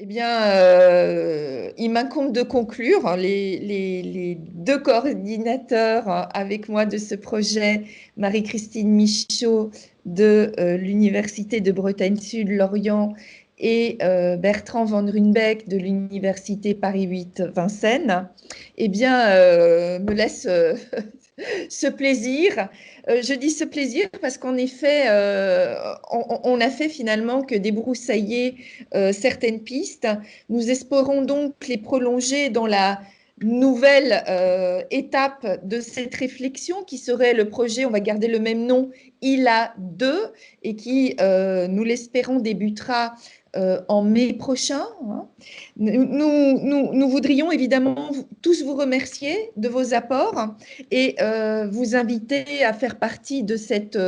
Eh bien, il m'incombe de conclure. Les deux coordinateurs avec moi de ce projet, Marie-Christine Michaud de l'Université de Bretagne Sud, Lorient, et Bertrand Van Runebeek de l'Université Paris 8 Vincennes, eh bien, me laissent ce plaisir. Je dis ce plaisir parce qu'en effet, on a fait finalement que débroussailler certaines pistes. Nous espérons donc les prolonger dans la nouvelle étape de cette réflexion qui serait le projet, on va garder le même nom, ILA 2, et qui, nous l'espérons, débutera en mai prochain. Hein. Nous voudrions évidemment tous vous remercier de vos apports et vous inviter à faire partie de cette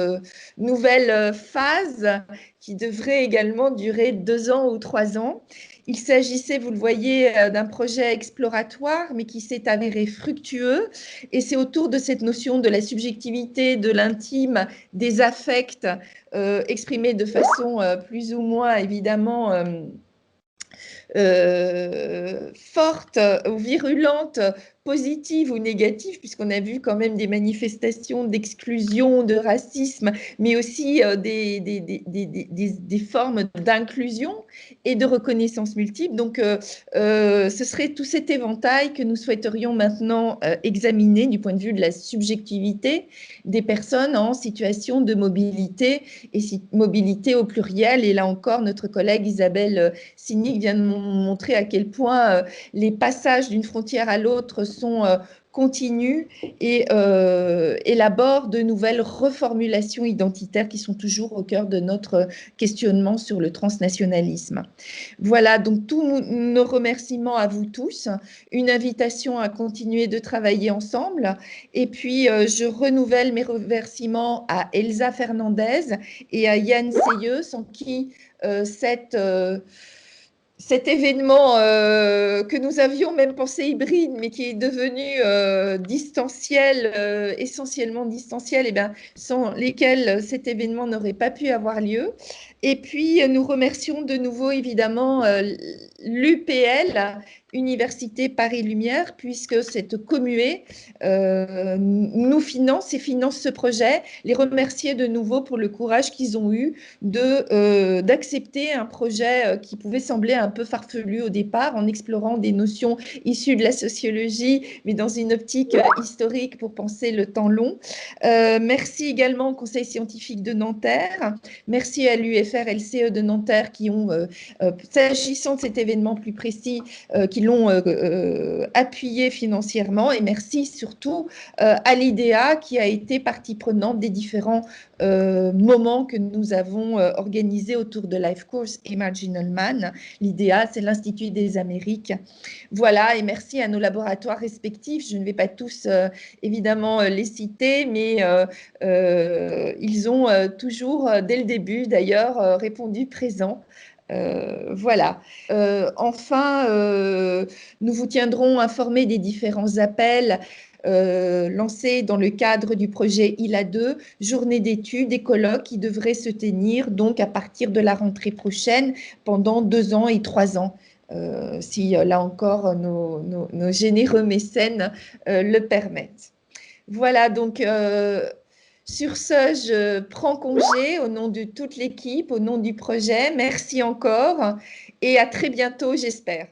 nouvelle phase qui devrait également durer 2 ans ou 3 ans. Il s'agissait, vous le voyez, d'un projet exploratoire, mais qui s'est avéré fructueux. Et c'est autour de cette notion de la subjectivité, de l'intime, des affects, exprimés de façon plus ou moins évidemment forte ou virulente, positive ou négative, puisqu'on a vu quand même des manifestations d'exclusion, de racisme, mais aussi des formes d'inclusion et de reconnaissance multiple. Donc, ce serait tout cet éventail que nous souhaiterions maintenant examiner du point de vue de la subjectivité des personnes en situation de mobilité, et mobilité au pluriel. Et là encore, notre collègue Isabelle Signic vient de montrer à quel point les passages d'une frontière à l'autre sont continus et élabore de nouvelles reformulations identitaires qui sont toujours au cœur de notre questionnement sur le transnationalisme. Voilà, donc tous nos remerciements à vous tous, une invitation à continuer de travailler ensemble, et puis je renouvelle mes remerciements à Elsa Fernandez et à Yann Seyeux, sans qui cet événement que nous avions même pensé hybride, mais qui est devenu distanciel, essentiellement distanciel, et bien, sans lesquels cet événement n'aurait pas pu avoir lieu. Et puis, nous remercions de nouveau, évidemment, l'UPL, Université Paris Lumière, puisque cette commuée nous finance et finance ce projet. Les remercier de nouveau pour le courage qu'ils ont eu d'accepter un projet qui pouvait sembler un peu farfelu au départ, en explorant des notions issues de la sociologie, mais dans une optique historique pour penser le temps long. Merci également au Conseil scientifique de Nanterre. Merci à l'UFR-LCE de Nanterre qui ont, s'agissant de cet événement plus précis, qui l'ont appuyé financièrement. Et merci surtout à l'IDEA qui a été partie prenante des différents moments que nous avons organisés autour de Life Course et Marginal Man. L'IDEA, c'est l'Institut des Amériques. Voilà, et merci à nos laboratoires respectifs. Je ne vais pas tous, évidemment, les citer, mais ils ont toujours, dès le début d'ailleurs, répondu présent. Voilà. Enfin, nous vous tiendrons informés des différents appels lancés dans le cadre du projet ILA 2, journée d'études et colloques qui devraient se tenir donc à partir de la rentrée prochaine pendant 2 ans et 3 ans. Si là encore nos généreux mécènes le permettent. Voilà, donc sur ce, je prends congé au nom de toute l'équipe, au nom du projet. Merci encore et à très bientôt, j'espère.